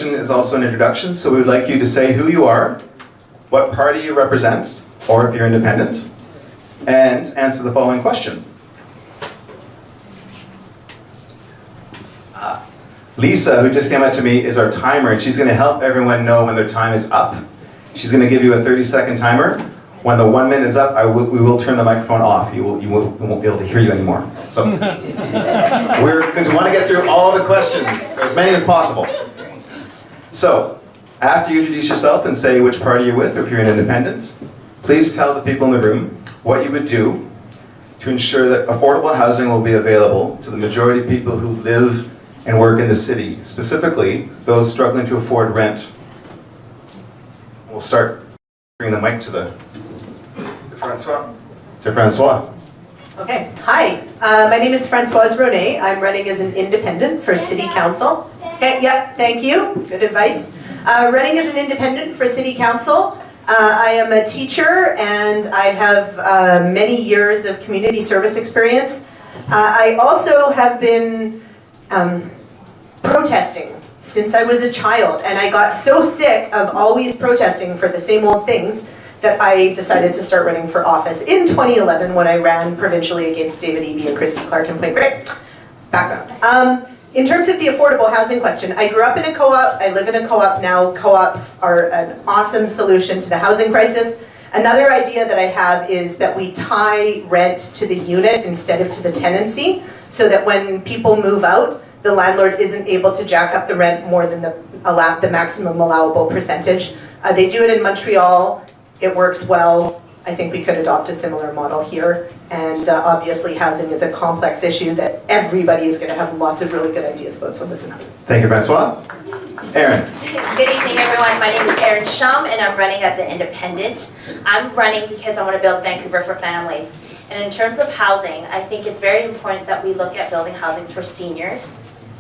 question is also an introduction, so we would like you to say who you are, what party you represent, or if you're independent, and answer the following question. Lisa, who just came up to me, is our timer, and she's going to help everyone know when their time is up. She's going to give you a 30-second timer. When the 1 minute is up, we will turn the microphone off. We won't be able to hear you anymore. So, because we want to get through all the questions, as many as possible. So, after you introduce yourself and say which party you're with, or if you're an independent, please tell the people in the room what you would do to ensure that affordable housing will be available to the majority of people who live and work in the city, specifically those struggling to afford rent. We'll start bringing the mic to Francois. To Francois. Okay, hi. My name is Françoise Ronet. I'm running as an independent for City Council. Okay, yeah, thank you. Good advice. Running as an independent for City Council. I am a teacher and I have many years of community service experience. I also have been protesting since I was a child, and I got so sick of always protesting for the same old things that I decided to start running for office in 2011 when I ran provincially against David Eby and Christy Clark in Point Grey. Background. In terms of the affordable housing question, I grew up in a co-op, I live in a co-op now. Co-ops are an awesome solution to the housing crisis. Another idea that I have is that we tie rent to the unit instead of to the tenancy, so that when people move out, the landlord isn't able to jack up the rent more than the maximum allowable percentage. They do it in Montreal. It works well. I think we could adopt a similar model here. And obviously housing is a complex issue that everybody is going to have lots of really good ideas about, so listen up. Thank you, Francois. Erin. Good evening, everyone. My name is Erin Shum, and I'm running as an independent. I'm running because I want to build Vancouver for families. And in terms of housing, I think it's very important that we look at building housings for seniors,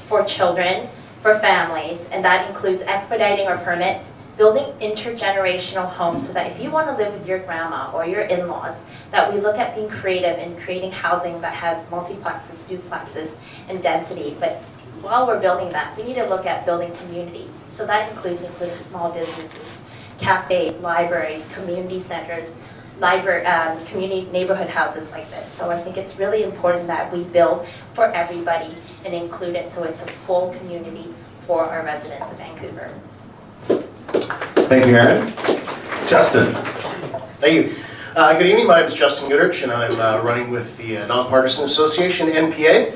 for children, for families, and that includes expediting our permits, building intergenerational homes so that if you want to live with your grandma or your in-laws, that we look at being creative and creating housing that has multiplexes, duplexes, and density. But while we're building that, we need to look at building communities. So that includes including small businesses, cafes, libraries, community centers, community neighborhood houses like this. So I think it's really important that we build for everybody and include it so it's a full community for our residents of Vancouver. Thank you, Erin. Justin. Thank you. Good evening, my name is Justin Goodrich, and I'm running with the Nonpartisan Association, NPA.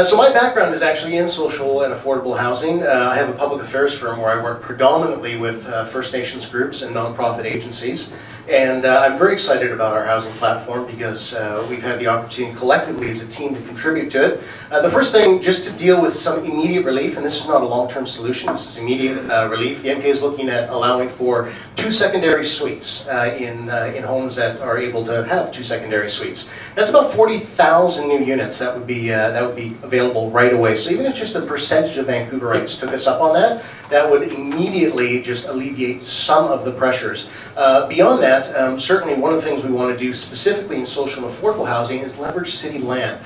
So my background is actually in social and affordable housing. I have a public affairs firm where I work predominantly with First Nations groups and nonprofit agencies. And I'm very excited about our housing platform because we've had the opportunity collectively as a team to contribute to it. The first thing, just to deal with some immediate relief, and this is not a long-term solution, this is immediate relief. The MPA is looking at allowing for 2 secondary suites in homes that are able to have 2 secondary suites. That's about 40,000 new units that would be available right away. So even if just a percentage of Vancouverites took us up on that, that would immediately just alleviate some of the pressures. Beyond that, certainly one of the things we want to do specifically in social and affordable housing is leverage city land.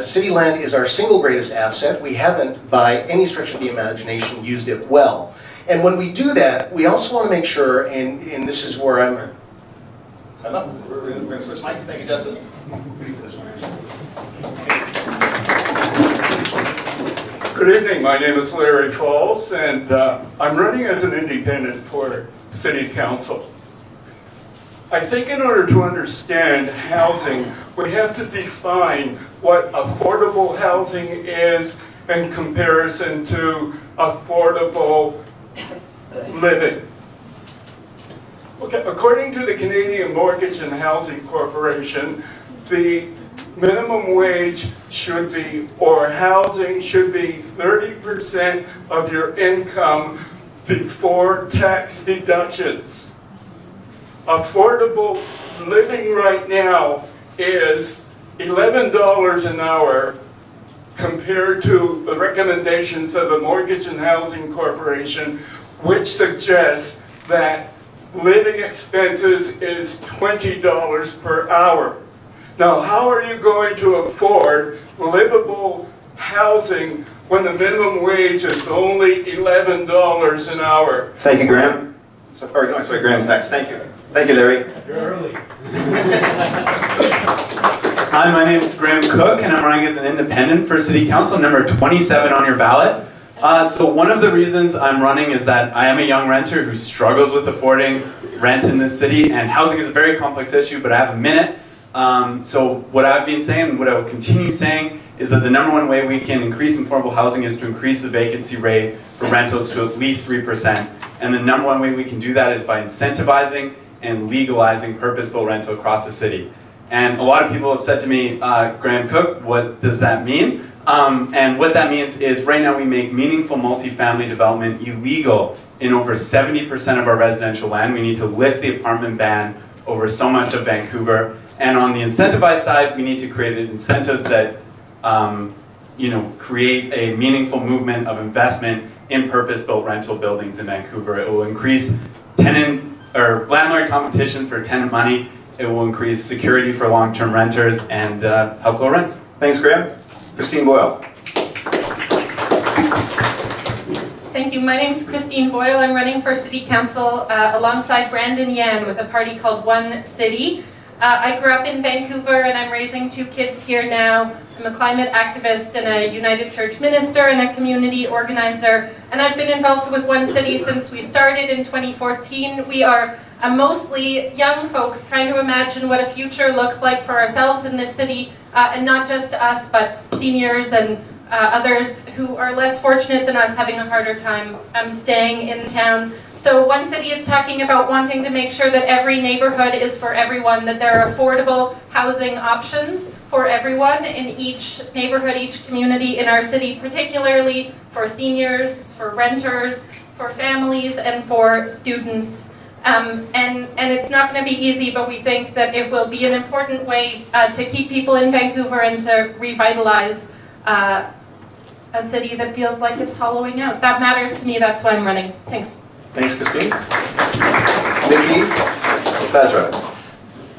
City land is our single greatest asset. We haven't, by any stretch of the imagination, used it well. And when we do that, we also want to make sure, and this is where I'm up. We're going to switch mics. Thank you, Justin. Good evening, my name is Larry Falls, and I'm running as an independent for City Council. I think in order to understand housing, we have to define what affordable housing is in comparison to affordable living. Okay, according to the Canadian Mortgage and Housing Corporation, the minimum wage should be, or housing should be 30% of your income before tax deductions. Affordable living right now is $11 an hour compared to the recommendations of the Mortgage and Housing Corporation, which suggests that living expenses is $20 per hour. Now, how are you going to afford livable housing when the minimum wage is only $11 an hour? Thank you, Graham. Sorry, Graham's next. Thank you. Thank you, Larry. You're early. Hi, my name is Graham Cook, and I'm running as an independent for City Council, number 27 on your ballot. So one of the reasons I'm running is that I am a young renter who struggles with affording rent in this city, and housing is a very complex issue, but I have a minute. So what I've been saying, and what I will continue saying, is that the number one way we can increase affordable housing is to increase the vacancy rate for rentals to at least 3%. And the number one way we can do that is by incentivizing and legalizing purpose-built rental across the city. And a lot of people have said to me, Graham Cook, what does that mean? And what that means is right now we make meaningful multifamily development illegal in over 70% of our residential land. We need to lift the apartment ban over so much of Vancouver. And on the incentivized side, we need to create incentives that create a meaningful movement of investment in purpose-built rental buildings in Vancouver. It will increase landlord competition for tenant money. It will increase security for long-term renters and help lower rents. Thanks, Graham. Christine Boyle. Thank you. My name is Christine Boyle. I'm running for City Council alongside Brandon Yan with a party called One City. I grew up in Vancouver and I'm raising 2 kids here now. I'm a climate activist and a United Church minister and a community organizer. And I've been involved with One City since we started in 2014. We are mostly young folks trying to imagine what a future looks like for ourselves in this city, and not just us, but seniors and others who are less fortunate than us having a harder time staying in town. So One City is talking about wanting to make sure that every neighborhood is for everyone, that there are affordable housing options for everyone in each neighborhood, each community in our city, particularly for seniors, for renters, for families, and for students. And it's not going to be easy, but we think that it will be an important way to keep people in Vancouver and to revitalize a city that feels like it's hollowing out. That matters to me, that's why I'm running. Thanks. Thanks, Christine. Nikki Basra.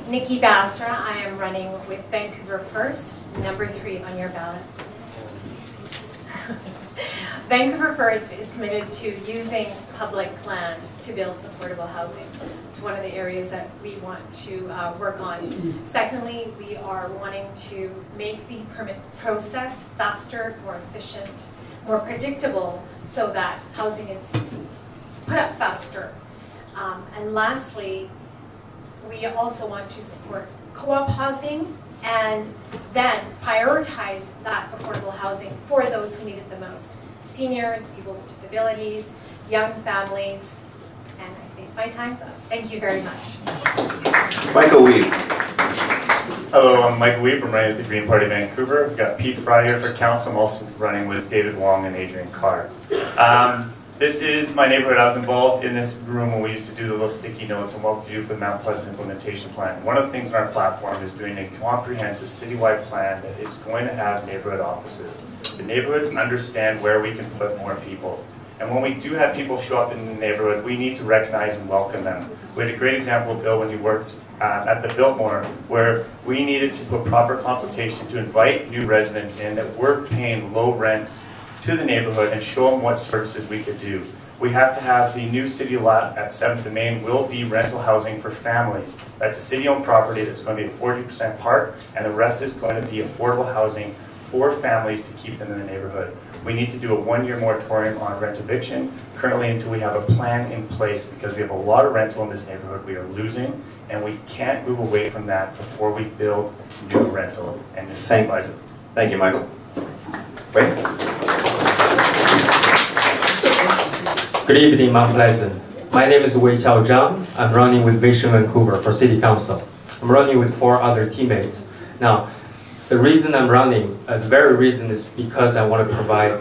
Nikki Basra, I am running with Vancouver First, number 3 on your ballot. Vancouver First is committed to using public land to build affordable housing. It's one of the areas that we want to work on. Secondly, we are wanting to make the permit process faster, more efficient, more predictable, so that housing is put up faster. And lastly, we also want to support co-op housing and then prioritize that affordable housing for those who need it the most. Seniors, people with disabilities, young families, and I think my time's up. Thank you very much. Michael Weed. Hello, I'm Michael Weed from running with the Green Party Vancouver. We've got Pete Fry here for council. I'm also running with David Wong and Adrian Carr. This is my neighborhood. I was involved in this room when we used to do the little sticky notes on what we do for the Mount Pleasant implementation plan. One of the things in our platform is doing a comprehensive citywide plan that is going to have neighborhood offices. The neighborhoods understand where we can put more people. And when we do have people show up in the neighborhood, we need to recognize and welcome them. We had a great example, Bill, when you worked at the Biltmore, where we needed to put proper consultation to invite new residents in that were paying low rents to the neighborhood and show them what services we could do. We have to have the new city lot at 7th and Main will be rental housing for families. That's a city-owned property that's going to be a 40% park, and the rest is going to be affordable housing for families to keep them in the neighborhood. We need to do a 1-year moratorium on rent eviction, currently until we have a plan in place, because we have a lot of rental in this neighborhood we are losing, and we can't move away from that before we build new rental and incentivize it. Thank you, Michael. Wait. Good evening, Mount Pleasant. My name is Wei Chao Zhang. I'm running with Vision Vancouver for City Council. I'm running with 4 other teammates. Now, the reason I'm running, the very reason is because I want to provide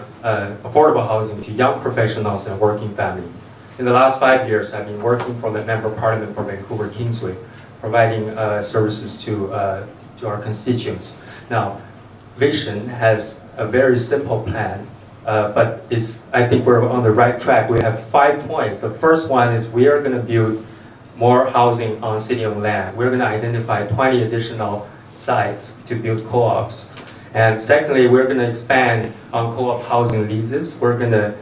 affordable housing to young professionals and working families. In the last 5 years, I've been working for the Member of Parliament for Vancouver Kingsway, providing services to our constituents. Now, Vision has a very simple plan, but I think we're on the right track. We have 5 points. The first one is we are going to build more housing on city-owned land. We're going to identify 20 additional sites to build co-ops. And secondly, we're going to expand on co-op housing leases. We're going to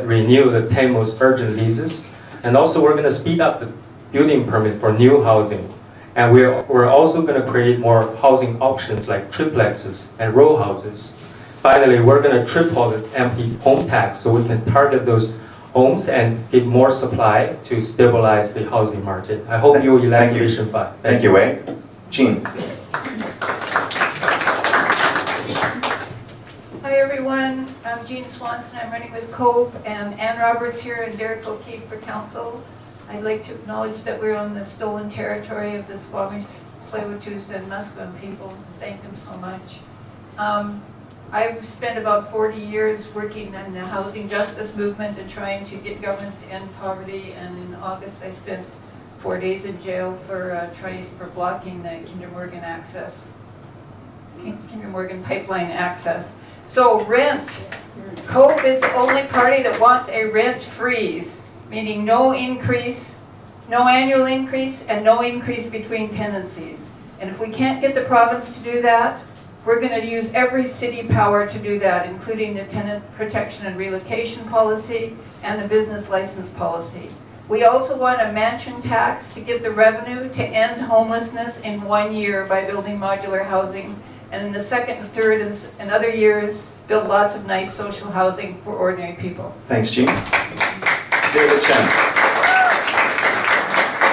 renew the 10 most urgent leases. And also we're going to speed up the building permit for new housing. And we're also going to create more housing options like triplexes and row houses. Finally, we're going to triple the empty home tax so we can target those homes and give more supply to stabilize the housing market. I hope you will elect Vision 5. Thank you, Wei. Jean. Hi everyone, I'm Jean Swanson. I'm running with COPE and Ann Roberts here and Derek O'Keefe for council. I'd like to acknowledge that we're on the stolen territory of the Squamish, Tsleil-Waututh and Musqueam people. Thank them so much. I've spent about 40 years working in the housing justice movement and trying to get governments to end poverty, and in August I spent 4 days in jail for blocking the Kinder Morgan pipeline access. So rent. COPE is the only party that wants a rent freeze, meaning no increase, no annual increase, and no increase between tenancies. And if we can't get the province to do that, we're going to use every city power to do that, including the tenant protection and relocation policy and the business license policy. We also want a mansion tax to give the revenue to end homelessness in 1 year by building modular housing, and in the second and third and other years, build lots of nice social housing for ordinary people. Thanks, Jean. David Chen.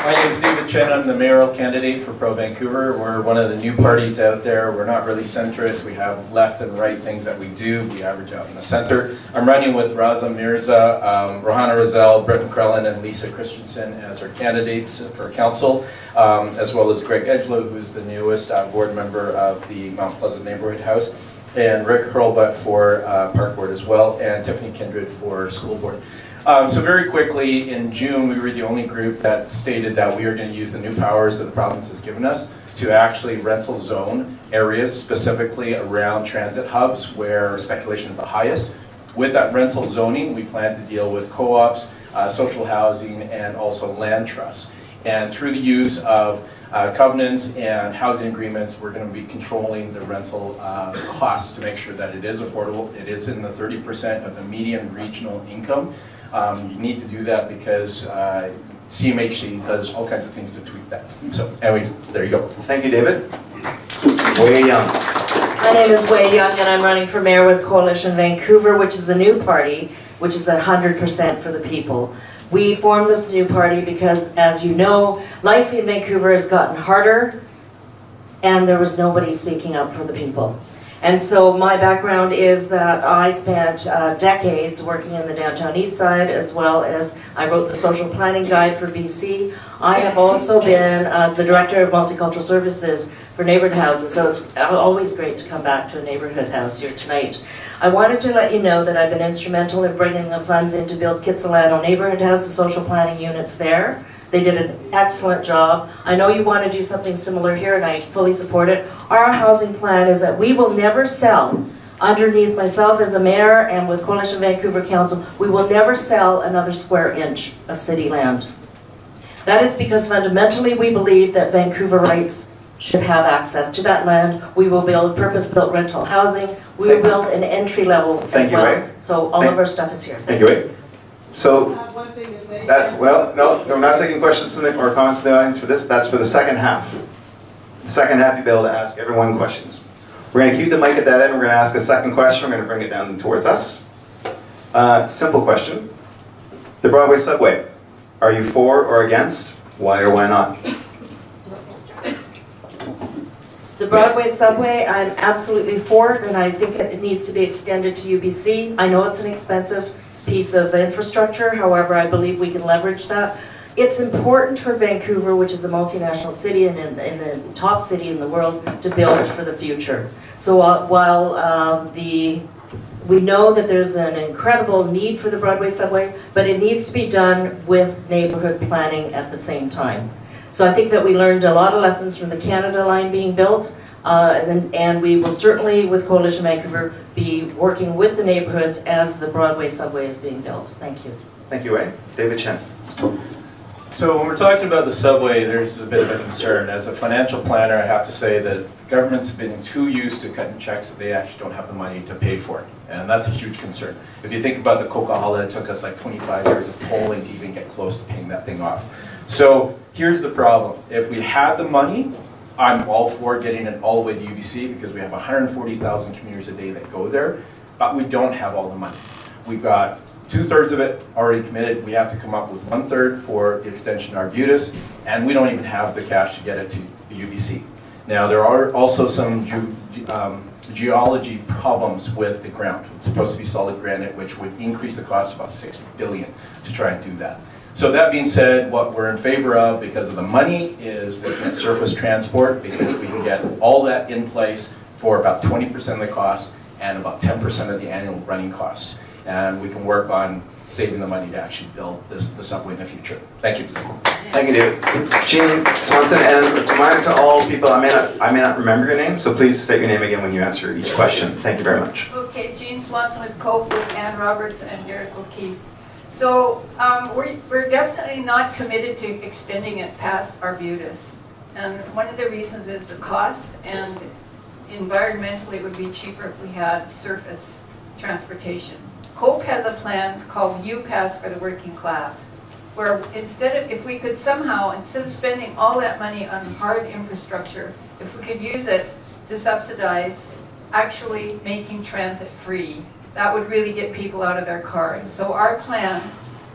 My name is David Chen. I'm the mayoral candidate for ProVancouver. We're one of the new parties out there. We're not really centrist. We have left and right things that we do. We average out in the center. I'm running with Raza Mirza, Rohana Razel, Britton Krellin, and Lisa Christensen as our candidates for council, as well as Greg Edgelow, who's the newest board member of the Mount Pleasant Neighbourhood House, and Rick Hurlbutt for Park Board as well, and Tiffany Kindred for School Board. So very quickly, in June, we were the only group that stated that we are going to use the new powers that the province has given us to actually rental zone areas, specifically around transit hubs where speculation is the highest. With that rental zoning, we plan to deal with co-ops, social housing, and also land trusts. And through the use of covenants and housing agreements, we're going to be controlling the rental costs to make sure that it is affordable. It is in the 30% of the median regional income. You need to do that because CMHC does all kinds of things to tweak that. So anyways, there you go. Thank you, David. Wei Young. My name is Wei Young and I'm running for mayor with Coalition Vancouver, which is the new party, which is 100% for the people. We formed this new party because, as you know, life in Vancouver has gotten harder and there was nobody speaking up for the people. And so my background is that I spent decades working in the downtown east side, as well as I wrote the social planning guide for BC. I have also been the director of multicultural services for neighborhood houses, so it's always great to come back to a neighborhood house here tonight. I wanted to let you know that I've been instrumental in bringing the funds in to build Kitsilano neighborhood house, the social planning units there. They did an excellent job. I know you want to do something similar here, and I fully support it. Our housing plan is that we will never sell, underneath myself as a mayor and with Coalition Vancouver Council, we will never sell another square inch of city land. That is because fundamentally we believe that Vancouverites should have access to that land. We will build purpose-built rental housing. We will build an entry level as well. So all of our stuff is here. Thank you, Wei. So that's, well, no, we're not taking questions from the, or comments from the audience for this. That's for the second half. The second half, you'll be able to ask everyone questions. We're going to keep the mic at that end. We're going to ask a second question. We're going to bring it down towards us. Simple question. The Broadway subway. Are you for or against? Why or why not? The Broadway subway, I'm absolutely for it, and I think it needs to be extended to UBC. I know it's an expensive piece of infrastructure, however, I believe we can leverage that. It's important for Vancouver, which is a multinational city and in the top city in the world, to build for the future. So while we know that there's an incredible need for the Broadway subway, but it needs to be done with neighborhood planning at the same time. So I think that we learned a lot of lessons from the Canada line being built, and we will certainly, with Coalition Vancouver, be working with the neighborhoods as the Broadway subway is being built. Thank you. Thank you, Wei. David Chen. So when we're talking about the subway, there's a bit of a concern. As a financial planner, I have to say that governments have been too used to cutting checks that they actually don't have the money to pay for it. And that's a huge concern. If you think about the Coca-Cola, it took us like 25 years of polling to even get close to paying that thing off. So here's the problem. If we had the money, I'm all for getting it all the way to UBC because we have 140,000 commuters a day that go there, but we don't have all the money. We've got 2/3 of it already committed. We have to come up with 1/3 for the extension of Arbutus, and we don't even have the cash to get it to the UBC. Now, there are also some geology problems with the ground. It's supposed to be solid granite, which would increase the cost about $6 billion to try and do that. So that being said, what we're in favor of, because of the money, is looking at surface transport, because we can get all that in place for about 20% of the cost and about 10% of the annual running cost. And we can work on saving the money to actually build the subway in the future. Thank you. Thank you, David. Jean Swanson, and a reminder to all people, I may not remember your name, so please state your name again when you answer each question. Thank you very much. Okay, Jean Swanson with COPE with Ann Roberts and Derek O'Keefe. So we're definitely not committed to extending it past Arbutus. And one of the reasons is the cost, and environmentally it would be cheaper if we had surface transportation. COPE has a plan called UPass for the working class, where if we could somehow, instead of spending all that money on hard infrastructure, if we could use it to subsidize actually making transit free, that would really get people out of their cars. So our plan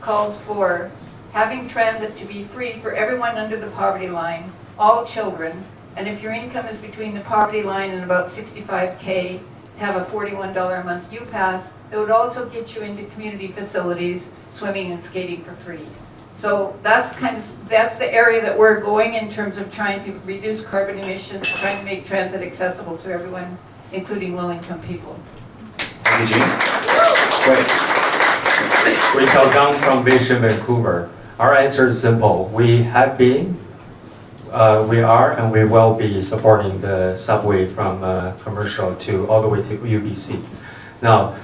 calls for having transit to be free for everyone under the poverty line, all children, and if your income is between the poverty line and about 65K, have a $41 a month UPass. It would also get you into community facilities, swimming and skating for free. So that's the area that we're going in terms of trying to reduce carbon emissions, trying to make transit accessible to everyone, including low-income people. Thank you, Jean. We tell down from Vision Vancouver. Our answer is simple. We have been, we are, and we will be supporting the subway from commercial to all the way to UBC. Now,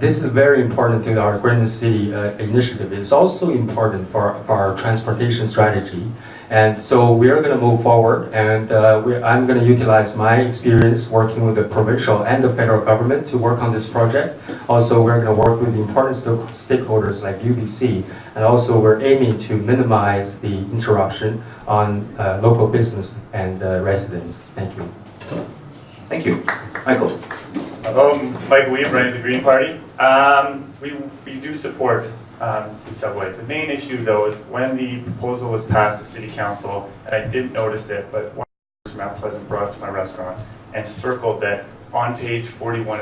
this is very important to our Green City initiative. It's also important for our transportation strategy. And so we are going to move forward, and I'm going to utilize my experience working with the provincial and the federal government to work on this project. Also, we're going to work with the important stakeholders like UBC, and also we're aiming to minimize the interruption on local business and residents. Thank you. Thank you. Michael. Hello, Michael Weaver, running the Green Party. We do support the subway. The main issue, though, is when the proposal was passed to City Council, and I didn't notice it, but one from Mount Pleasant brought it to my restaurant and circled that on page 41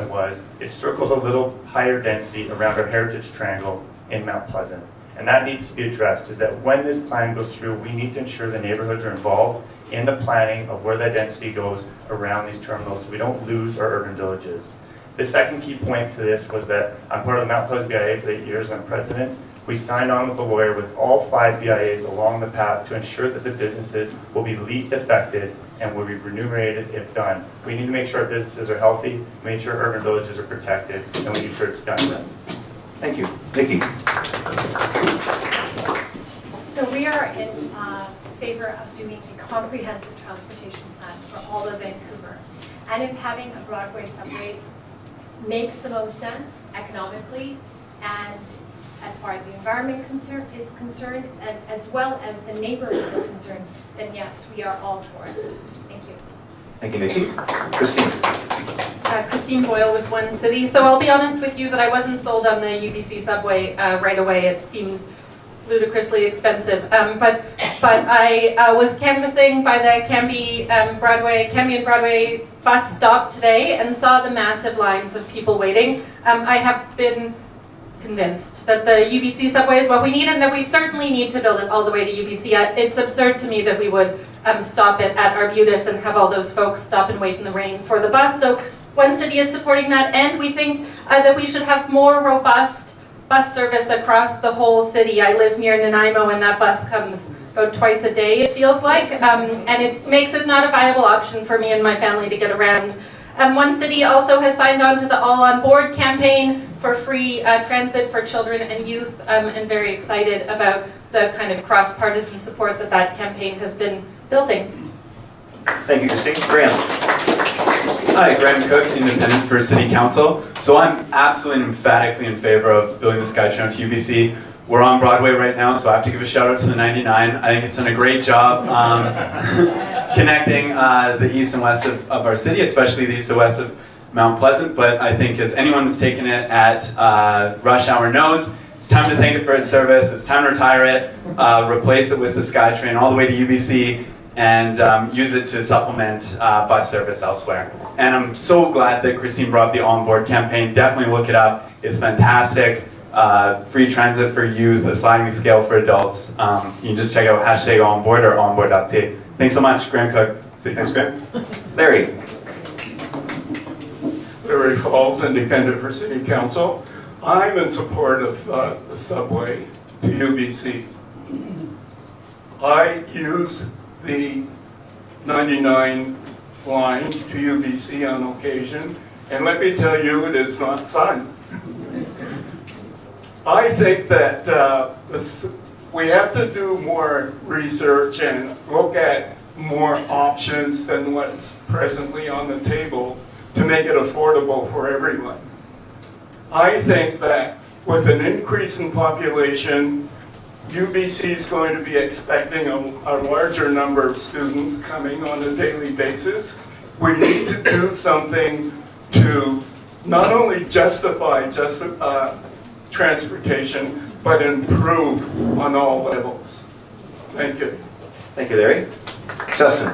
it circled a little higher density around our heritage triangle in Mount Pleasant. And that needs to be addressed, is that when this plan goes through, we need to ensure the neighborhoods are involved in the planning of where that density goes around these terminals so we don't lose our urban villages. The second key point to this was that I'm part of the Mount Pleasant BIA for 8 years. I'm president. We signed on with a lawyer with all 5 BIAs along the path to ensure that the businesses will be least affected and will be remunerated if done. We need to make sure our businesses are healthy, make sure urban villages are protected, and we make sure it's done then. Thank you. Vicki. So we are in favor of doing a comprehensive transportation plan for all of Vancouver. And if having a Broadway subway makes the most sense economically and as far as the environment is concerned, and as well as the neighborhoods are concerned, then yes, we are all for it. Thank you. Thank you, Nikki. Christine. Christine Boyle with One City. So I'll be honest with you that I wasn't sold on the UBC subway right away. It seemed ludicrously expensive. But I was canvassing by the Cambie and Broadway bus stop today and saw the massive lines of people waiting. I have been convinced that the UBC subway is what we need, and that we certainly need to build it all the way to UBC. It's absurd to me that we would stop it at Arbutus and have all those folks stop and wait in the rain for the bus. So One City is supporting that, and we think that we should have more robust bus service across the whole city. I live near Nanaimo, and that bus comes about twice a day, it feels like, and it makes it not a viable option for me and my family to get around. One City also has signed on to the All on Board campaign for free transit for children and youth, and very excited about the kind of cross-partisan support that that campaign has been building. Thank you, Christine. Graham. Hi, Graham Cook, independent for City Council. So I'm absolutely and emphatically in favor of building the SkyTrain to UBC. We're on Broadway right now, so I have to give a shout out to the 99. I think it's done a great job connecting the east and west of our city, especially the east and west of Mount Pleasant. But I think as anyone that's taken it at rush hour knows, it's time to thank it for its service. It's time to retire it, replace it with the SkyTrain all the way to UBC, and use it to supplement bus service elsewhere. And I'm so glad that Christine brought the On Board campaign. Definitely look it up. It's fantastic. Free transit for youth, a sliding scale for adults. You can just check out #onboard or onboard.ca. Thanks so much, Graham Cook. Thanks, Graham. Larry. Larry Falls, independent for City Council. I'm in support of the subway to UBC. I use the 99 line to UBC on occasion, and let me tell you, it is not fun. I think that we have to do more research and look at more options than what's presently on the table to make it affordable for everyone. I think that with an increase in population, UBC is going to be expecting a larger number of students coming on a daily basis. We need to do something to not only justify transportation, but improve on all levels. Thank you. Thank you, Larry. Justin.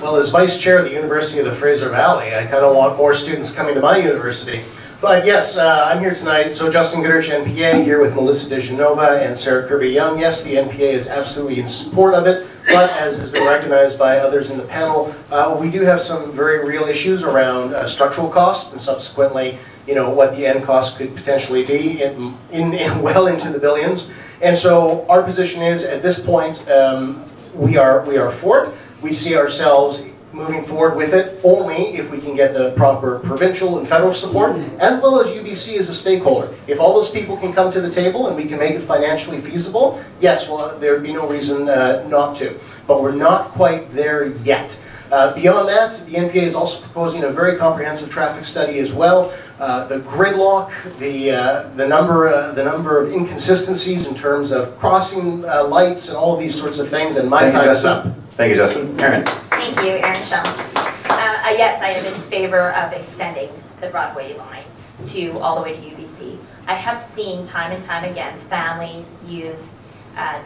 Well, as vice chair of the University of the Fraser Valley, I kind of want more students coming to my university. But yes, I'm here tonight. So Justin Goodrich, NPA, here with Melissa DeGenova and Sarah Kirby-Young. Yes, the NPA is absolutely in support of it, but as has been recognized by others in the panel, we do have some very real issues around structural costs and subsequently, what the end cost could potentially be in well into the billions. And so our position is, at this point, we are for it. We see ourselves moving forward with it only if we can get the proper provincial and federal support, as well as UBC as a stakeholder. If all those people can come to the table and we can make it financially feasible, yes, well, there would be no reason not to. But we're not quite there yet. Beyond that, the NPA is also proposing a very comprehensive traffic study as well. The gridlock, the number of inconsistencies in terms of crossing lights and all of these sorts of things, and my time is up. Thank you, Justin. Erin. Thank you, Erin Shum. Yes, I am in favor of extending the Broadway line to all the way to UBC. I have seen time and time again families, youth,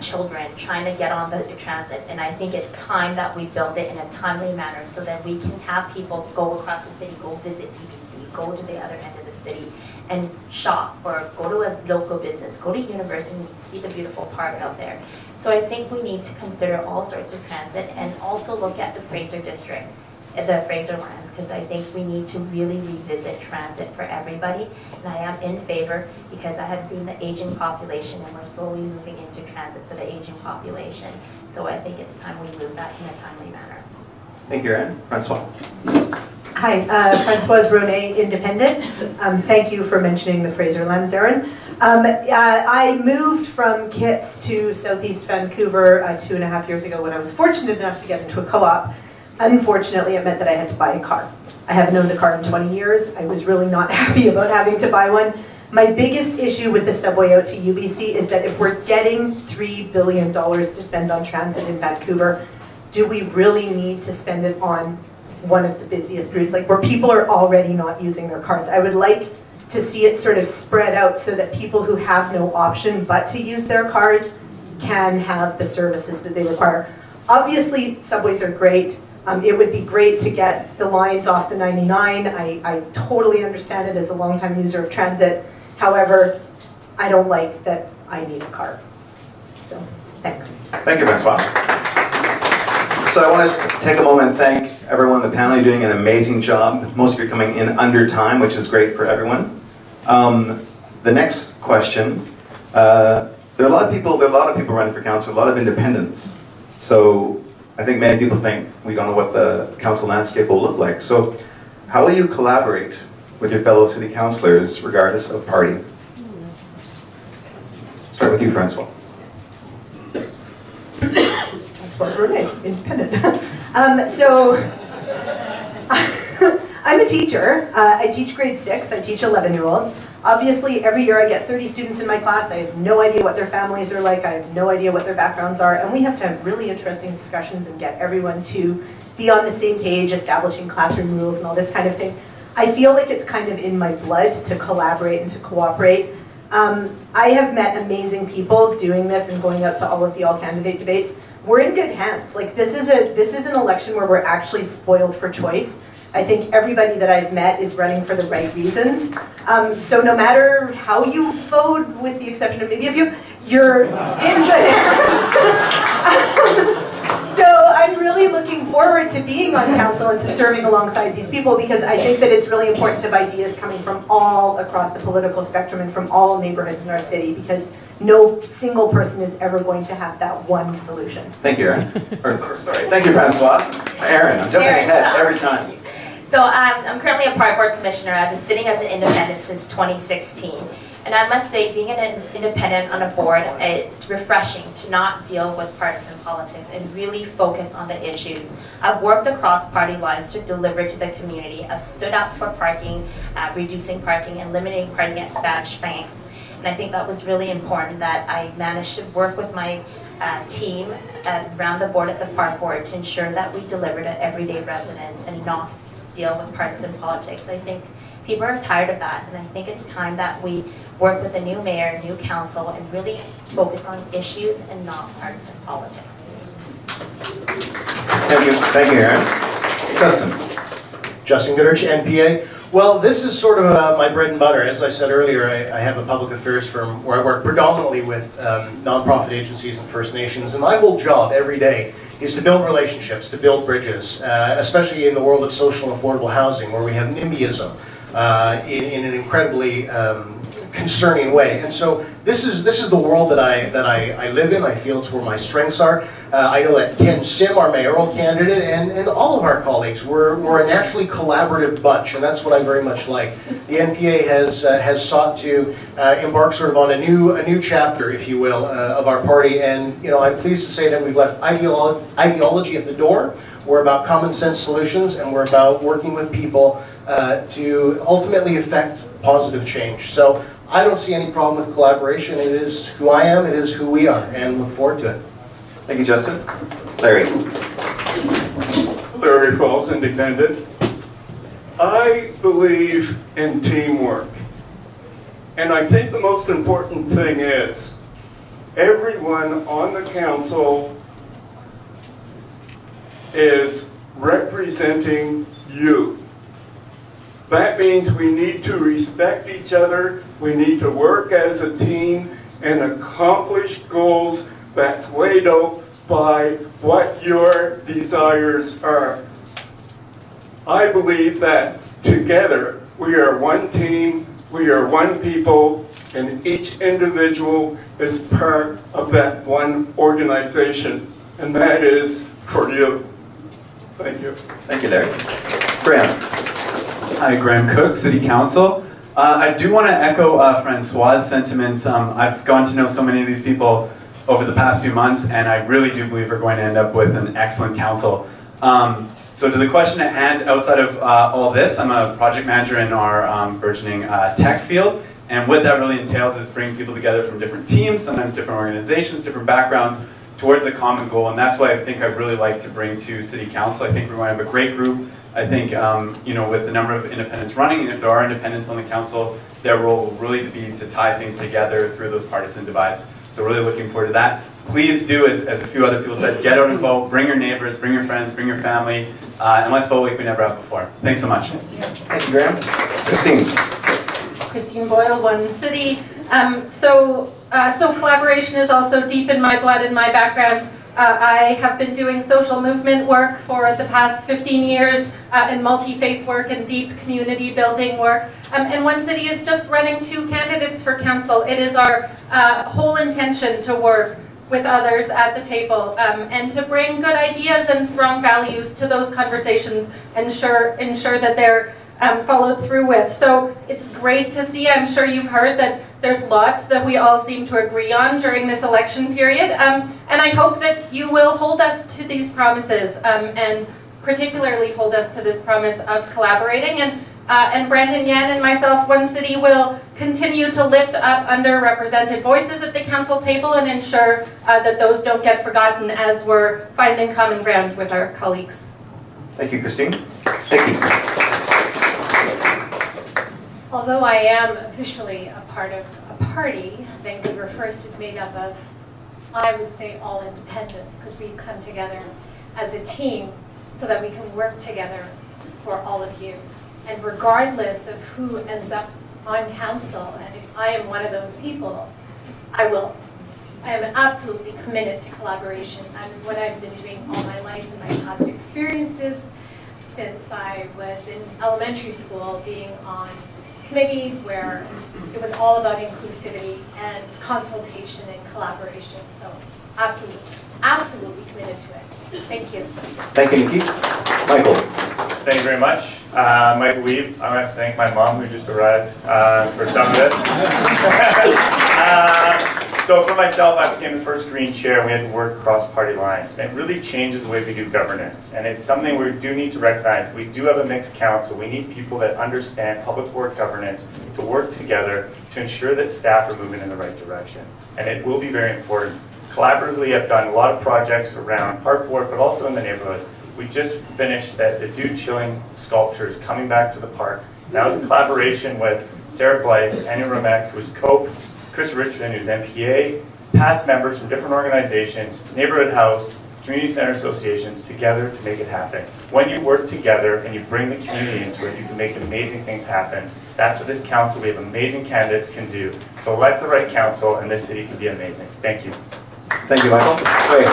children trying to get on the transit, and I think it's time that we build it in a timely manner so that we can have people go across the city, go visit UBC, go to the other end of the city and shop or go to a local business, go to university and see the beautiful park out there. So I think we need to consider all sorts of transit and also look at the Fraser district, the Fraser lands, because I think we need to really revisit transit for everybody. And I am in favor because I have seen the aging population and we're slowly moving into transit for the aging population. So I think it's time we move that in a timely manner. Thank you, Erin. Francois. Hi, Françoise Ronet, independent. Thank you for mentioning the Fraser lands, Erin. I moved from Kitts to Southeast Vancouver 2.5 years ago when I was fortunate enough to get into a co-op. Unfortunately, it meant that I had to buy a car. I haven't owned a car in 20 years. I was really not happy about having to buy one. My biggest issue with the subway out to UBC is that if we're getting $3 billion to spend on transit in Vancouver, do we really need to spend it on one of the busiest routes, like where people are already not using their cars? I would like to see it sort of spread out so that people who have no option but to use their cars can have the services that they require. Obviously, subways are great. It would be great to get the lines off the 99. I totally understand it as a longtime user of transit. However, I don't like that I need a car. So, thanks. Thank you, Francois. So I want to take a moment and thank everyone on the panel. You're doing an amazing job. Most of you are coming in under time, which is great for everyone. The next question, there are a lot of people running for council, a lot of independents. So I think many people think we don't know what the council landscape will look like. So how will you collaborate with your fellow city councillors, regardless of party? Start with you, Francois. Francois Brunet, independent. So, I'm a teacher. I teach grade 6. I teach 11-year-olds. Obviously, every year I get 30 students in my class. I have no idea what their families are like. I have no idea what their backgrounds are. And we have to have really interesting discussions and get everyone to be on the same page, establishing classroom rules and all this kind of thing. I feel like it's kind of in my blood to collaborate and to cooperate. I have met amazing people doing this and going out to all of the all-candidate debates. We're in good hands. Like, this is an election where we're actually spoiled for choice. I think everybody that I've met is running for the right reasons. So no matter how you vote, with the exception of maybe a few, you're in good hands. So I'm really looking forward to being on council and to serving alongside these people, because I think that it's really important to have ideas coming from all across the political spectrum and from all neighborhoods in our city, because no single person is ever going to have that one solution. Thank you, Aaron. Sorry, thank you, Francois. Aaron, I'm jumping ahead every time. So I'm currently a park board commissioner. I've been sitting as an independent since 2016. And I must say, being an independent on a board, it's refreshing to not deal with partisan politics and really focus on the issues. I've worked across party lines to deliver to the community. I've stood up for parking, reducing parking, and limiting parking at Spanish banks. And I think that was really important, that I managed to work with my team around the board at the park board to ensure that we deliver to everyday residents and not deal with partisan politics. I think people are tired of that, and I think it's time that we work with a new mayor, new council, and really focus on issues and not partisan politics. Thank you, Aaron. Justin Goodrich, NPA. Well, this is sort of my bread and butter. As I said earlier, I have a public affairs firm where I work predominantly with nonprofit agencies and First Nations, and my whole job every day is to build relationships, to build bridges, especially in the world of social and affordable housing, where we have NIMBYism in an incredibly concerning way. And so this is the world that I live in. I feel it's where my strengths are. I know that Ken Sim, our mayoral candidate, and all of our colleagues, we're a naturally collaborative bunch, and that's what I very much like. The NPA has sought to embark sort of on a new chapter, if you will, of our party, and I'm pleased to say that we've left ideology at the door. We're about common sense solutions, and we're about working with people to ultimately affect positive change. So I don't see any problem with collaboration. It is who I am, it is who we are, and look forward to it. Thank you, Justin. Larry. Larry Falls, independent. I believe in teamwork. And I think the most important thing is everyone on the council is representing you. That means we need to respect each other, we need to work as a team and accomplish goals that's weighed out by what your desires are. I believe that together we are one team, we are one people, and each individual is part of that one organization, and that is for you. Thank you. Thank you, Larry. Graham. Hi, Graham Cook, City Council. I do want to echo Francois' sentiments. I've gotten to know so many of these people over the past few months, and I really do believe we're going to end up with an excellent council. So to the question at hand, outside of all this, I'm a project manager in our burgeoning tech field, and what that really entails is bringing people together from different teams, sometimes different organizations, different backgrounds, towards a common goal, and that's why I think I'd really like to bring to City Council. I think we're going to have a great group. I think, with the number of independents running, and if there are independents on the council, their role will really be to tie things together through those partisan divides. So really looking forward to that. Please do, as a few other people said, get out and vote, bring your neighbors, bring your friends, bring your family, and let's vote like we never have before. Thanks so much. Thank you, Graham. Christine. Christine Boyle, One City. So collaboration is also deep in my blood and my background. I have been doing social movement work for the past 15 years and multi-faith work and deep community building work. And One City is just running 2 candidates for council. It is our whole intention to work with others at the table and to bring good ideas and strong values to those conversations, ensure that they're followed through with. So it's great to see. I'm sure you've heard that there's lots that we all seem to agree on during this election period. And I hope that you will hold us to these promises, and particularly hold us to this promise of collaborating. And Brandon Yan and myself, One City, will continue to lift up underrepresented voices at the council table and ensure that those don't get forgotten as we're finding common ground with our colleagues. Thank you, Christine. Thank you. Although I am officially a part of a party, Vancouver First is made up of, I would say, all independents, because we've come together as a team so that we can work together for all of you. And regardless of who ends up on council, and if I am one of those people, I am absolutely committed to collaboration. That is what I've been doing all my life in my past experiences since I was in elementary school, being on committees where it was all about inclusivity and consultation and collaboration. So absolutely committed to it. Thank you. Thank you, Nikki. Michael. Thank you very much. Michael Weave. I want to thank my mom who just arrived for some of this. So for myself, I became the first Green chair and we had to work across party lines. And it really changes the way we do governance. And it's something we do need to recognize. We do have a mixed council. We need people that understand public work governance to work together to ensure that staff are moving in the right direction. And it will be very important. Collaboratively, I've done a lot of projects around park board, but also in the neighborhood. We just finished the Dude Chilling sculptures coming back to the park. That was a collaboration with Sarah Blythe, Annie Ramek, who's COPE, Chris Richmond, who's MPA, past members from different organizations, neighborhood house, community center associations, together to make it happen. When you work together and you bring the community into it, you can make amazing things happen. That's what this council, we have amazing candidates, can do. So elect the right council and this city can be amazing. Thank you. Thank you, Michael. Great.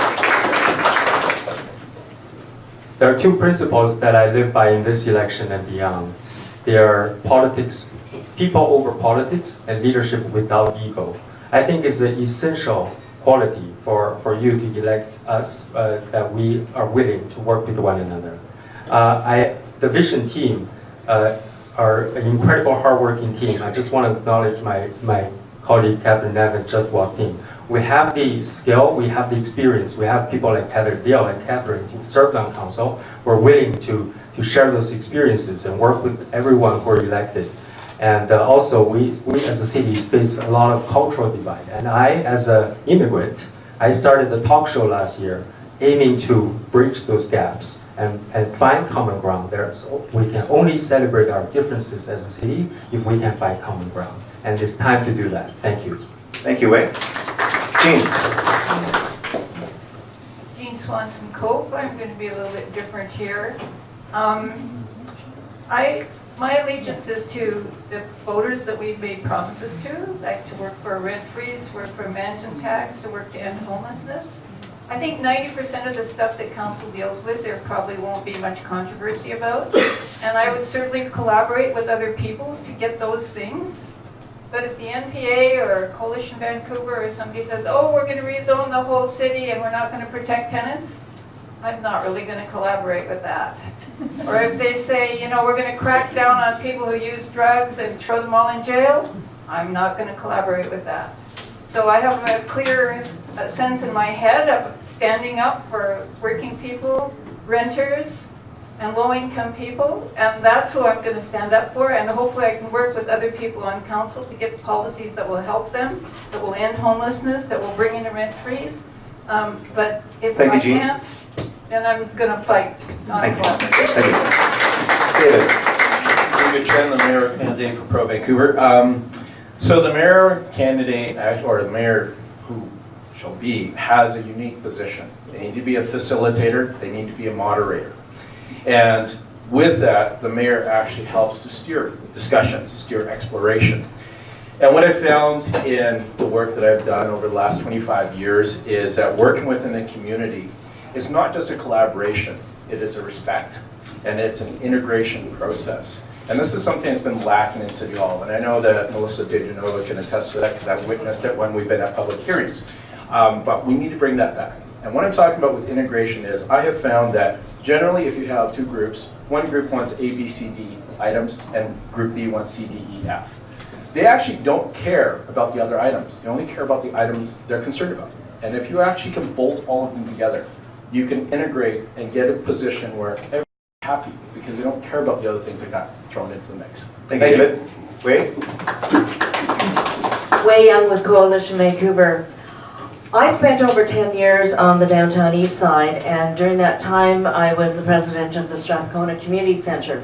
There are two principles that I live by in this election and beyond. They are politics, people over politics, and leadership without ego. I think it's an essential quality for you to elect us, that we are willing to work with one another. The Vision team are an incredible hardworking team. I just want to acknowledge my colleague Catherine Nevin just walked in. We have the skill, we have the experience, we have people like Heather Dale and Catherine who served on council. We're willing to share those experiences and work with everyone who are elected. And also, we as a city face a lot of cultural divide. And I, as an immigrant, I started a talk show last year aiming to bridge those gaps and find common ground there. So we can only celebrate our differences as a city if we can find common ground. And it's time to do that. Thank you. Thank you, Wei. Jean. Jean Swanson Cope. I'm going to be a little bit different here. My allegiance is to the voters that we've made promises to, like to work for a rent freeze, to work for a mansion tax, to work to end homelessness. I think 90% of the stuff that council deals with, there probably won't be much controversy about. And I would certainly collaborate with other people to get those things. But if the NPA or Coalition Vancouver or somebody says, oh, we're going to rezone the whole city and we're not going to protect tenants, I'm not really going to collaborate with that. Or if they say, you know, we're going to crack down on people who use drugs and throw them all in jail, I'm not going to collaborate with that. So I have a clear sense in my head of standing up for working people, renters, and low-income people, and that's who I'm going to stand up for, and hopefully I can work with other people on council to get policies that will help them, that will end homelessness, that will bring in a rent freeze. But if I can't, then I'm going to fight. Thank you. Thank you. David. David Chen, the mayor candidate for ProVancouver. So the mayor candidate, or the mayor who shall be, has a unique position. They need to be a facilitator, they need to be a moderator. And with that, the mayor actually helps to steer discussions, steer exploration. And what I found in the work that I've done over the last 25 years is that working within the community is not just a collaboration, it is a respect. And it's an integration process. And this is something that's been lacking in City Hall. And I know that Melissa DeGenova can attest to that because I've witnessed it when we've been at public hearings. But we need to bring that back. And what I'm talking about with integration is I have found that generally if you have two groups, one group wants A, B, C, D, items, and Group B wants C, D, E, F. They actually don't care about the other items. They only care about the items they're concerned about. And if you actually can bolt all of them together, you can integrate and get a position where everyone's happy because they don't care about the other things that got thrown into the mix. Thank you, David. Wei? Wei Young with Coalition Vancouver. I spent over 10 years on the downtown east side, and during that time I was the president of the Strathcona Community Centre.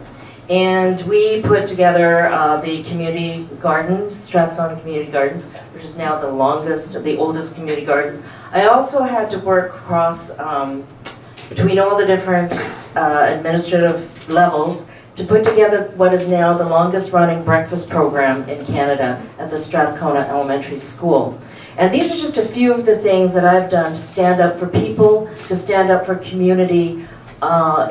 And we put together the community gardens, Strathcona Community Gardens, which is now the oldest community gardens. I also had to work across between all the different administrative levels to put together what is now the longest running breakfast program in Canada at the Strathcona Elementary School. And these are just a few of the things that I've done to stand up for people, to stand up for community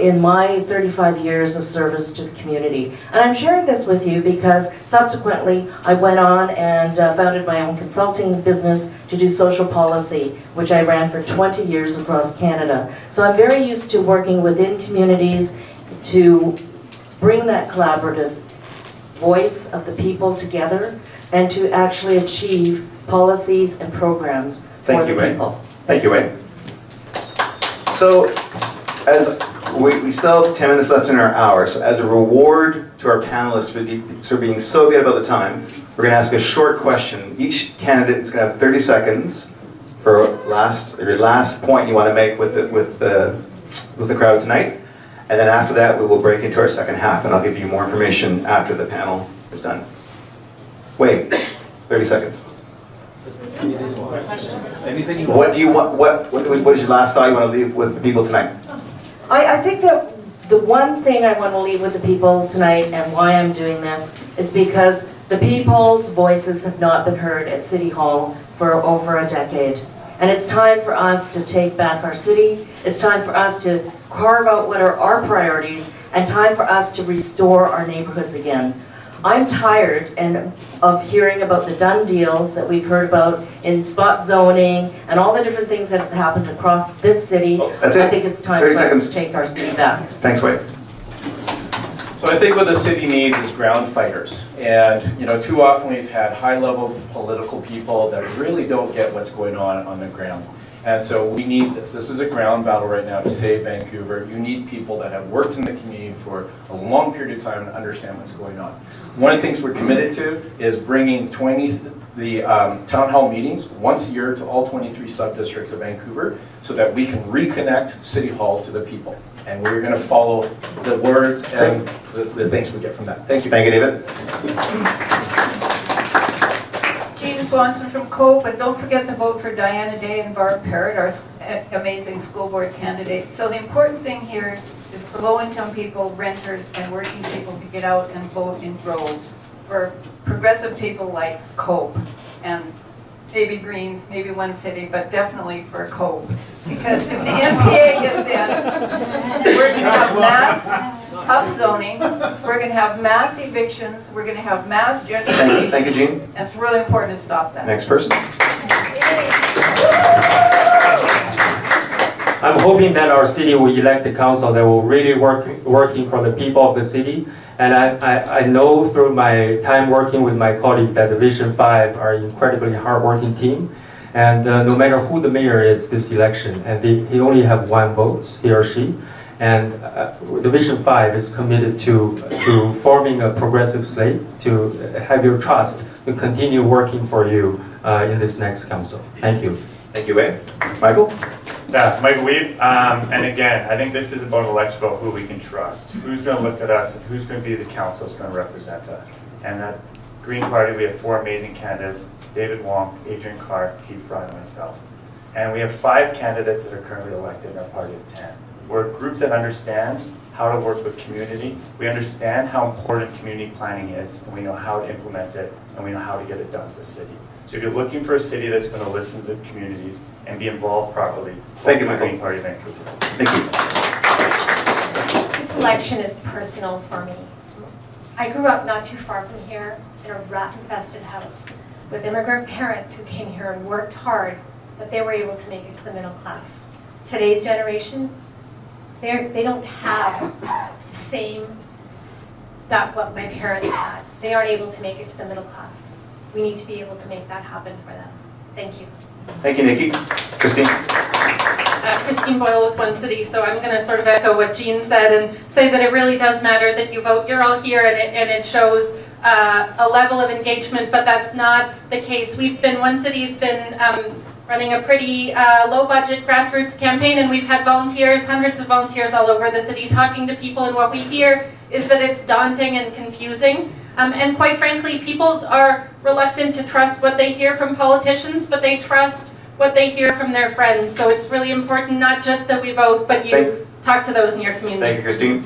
in my 35 years of service to the community. And I'm sharing this with you because subsequently I went on and founded my own consulting business to do social policy, which I ran for 20 years across Canada. So I'm very used to working within communities to bring that collaborative voice of the people together and to actually achieve policies and programs for the people. Thank you, Wei. So, as we still have 10 minutes left in our hour, so as a reward to our panelists for being so good about the time, we're going to ask a short question. Each candidate is going to have 30 seconds for your last point you want to make with the crowd tonight. And then after that, we will break into our second half, and I'll give you more information after the panel is done. Wait, 30 seconds. What do you want? What is your last thought you want to leave with the people tonight? I think that the one thing I want to leave with the people tonight and why I'm doing this is because the people's voices have not been heard at City Hall for over a decade. And it's time for us to take back our city. It's time for us to carve out what are our priorities and time for us to restore our neighborhoods again. I'm tired of hearing about the done deals that we've heard about in spot zoning and all the different things that have happened across this city. That's it. I think it's time for us to take our city back. Thanks, Wade. So I think what the city needs is ground fighters. And too often we've had high-level political people that really don't get what's going on the ground. And so we need this. This is a ground battle right now to save Vancouver. You need people that have worked in the community for a long period of time and understand what's going on. One of the things we're committed to is bringing the town hall meetings once a year to all 23 sub-districts of Vancouver so that we can reconnect City Hall to the people. And we're going to follow the words and the things we get from that. Thank you. Thank you, David. Jean Swanson from COPE, but don't forget to vote for Diana Day and Barb Parrott, our amazing school board candidates. So the important thing here is for low-income people, renters, and working people to get out and vote in droves. For progressive people like COPE, and maybe Greens, maybe one city, but definitely for COPE. Because if the MPA gets in, we're going to have mass upzoning, we're going to have mass evictions, we're going to have mass gentrification. Thank you, Jean. And it's really important to stop that. Next person. I'm hoping that our city will elect a council that will really working for the people of the city. And I know through my time working with my colleague that the Vision 5 are an incredibly hardworking team. And no matter who the mayor is this election, and he only have one vote, he or she. And the Vision 5 is committed to forming a progressive slate, to have your trust to continue working for you in this next council. Thank you. Thank you, Wade. Michael? Yeah, Michael Weeb. And again, I think this is about election, about who we can trust. Who's going to look at us and who's going to be the council that's going to represent us. And that Green Party, we have 4 amazing candidates: David Wong, Adrian Carr, Keith Fry, and myself. And we have 5 candidates that are currently elected in our party of 10. We're a group that understands how to work with community. We understand how important community planning is, and we know how to implement it, and we know how to get it done in the city. So if you're looking for a city that's going to listen to the communities and be involved properly, thank you, Michael. Green Party Vancouver. Thank you. This election is personal for me. I grew up not too far from here in a rat-infested house with immigrant parents who came here and worked hard, but they were able to make it to the middle class. Today's generation, they don't have the same what my parents had. They aren't able to make it to the middle class. We need to be able to make that happen for them. Thank you. Thank you, Nikki. Christine? Christine Boyle with One City, so I'm going to sort of echo what Jean said and say that it really does matter that you vote. You're all here and it shows a level of engagement, but that's not the case. One City's been running a pretty low-budget grassroots campaign, and we've had volunteers, hundreds of volunteers all over the city talking to people, and what we hear is that it's daunting and confusing. And quite frankly, people are reluctant to trust what they hear from politicians, but they trust what they hear from their friends. So it's really important not just that we vote, but you talk to those in your community. Thank you, Christine.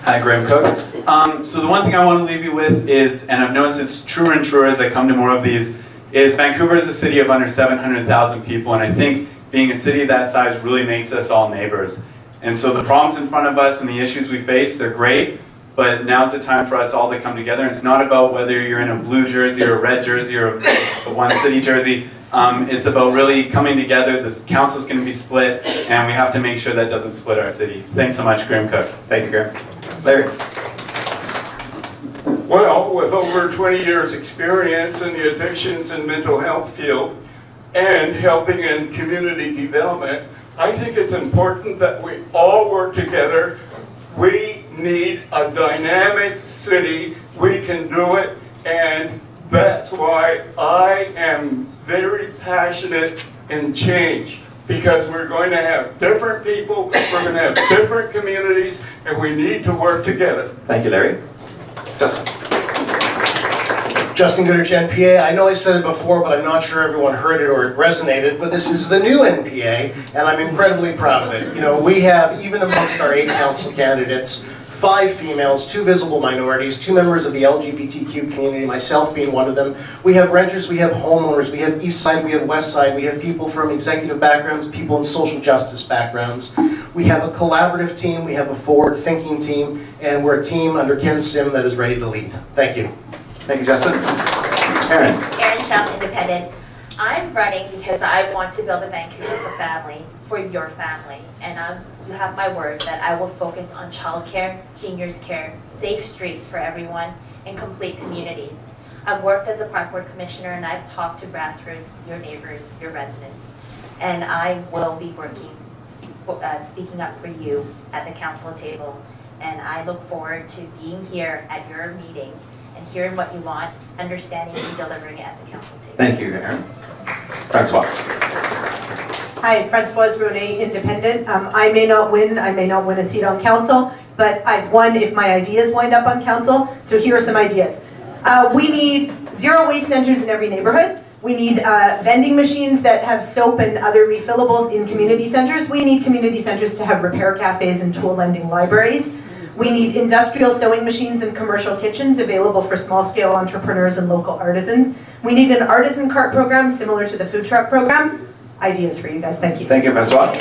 Hi, Graham Cook. So the one thing I want to leave you with is, and I've noticed it's truer and truer as I come to more of these, is Vancouver is a city of under 700,000 people, and I think being a city that size really makes us all neighbors. And so the problems in front of us and the issues we face, they're great, but now's the time for us all to come together. It's not about whether you're in a blue jersey or a red jersey or a One City jersey. It's about really coming together. This council's going to be split, and we have to make sure that doesn't split our city. Thanks so much, Graham Cook. Thank you, Graham. Larry? Well, with over 20 years experience in the addictions and mental health field and helping in community development, I think it's important that we all work together. We need a dynamic city. We can do it, and that's why I am very passionate in change, because we're going to have different people, we're going to have different communities, and we need to work together. Thank you, Larry. Justin? Justin Goodrich, NPA. I know I said it before, but I'm not sure everyone heard it or it resonated, but this is the new NPA, and I'm incredibly proud of it. You know, we have, even amongst our 8 council candidates, 5 females, 2 visible minorities, 2 members of the LGBTQ community, myself being one of them. We have renters, we have homeowners, we have East Side, we have West Side, we have people from executive backgrounds, people in social justice backgrounds. We have a collaborative team, we have a forward-thinking team, and we're a team under Ken Sim that is ready to lead. Thank you. Thank you, Justin. Erin? Erin Shum, Independent. I'm running because I want to build a Vancouver for families, for your family. And you have my word that I will focus on childcare, seniors care, safe streets for everyone, and complete communities. I've worked as a park board commissioner, and I've talked to grassroots, your neighbors, your residents. And I will be working, speaking up for you at the council table. And I look forward to being here at your meeting and hearing what you want, understanding and delivering it at the council table. Thank you, Erin. Francois? Hi, Francoise Ronet, Independent. I may not win a seat on council, but I've won if my ideas wind up on council. So here are some ideas. We need zero waste centers in every neighborhood. We need vending machines that have soap and other refillables in community centers. We need community centers to have repair cafes and tool lending libraries. We need industrial sewing machines and commercial kitchens available for small-scale entrepreneurs and local artisans. We need an artisan cart program similar to the food truck program. Ideas for you guys. Thank you. Thank you, Francois.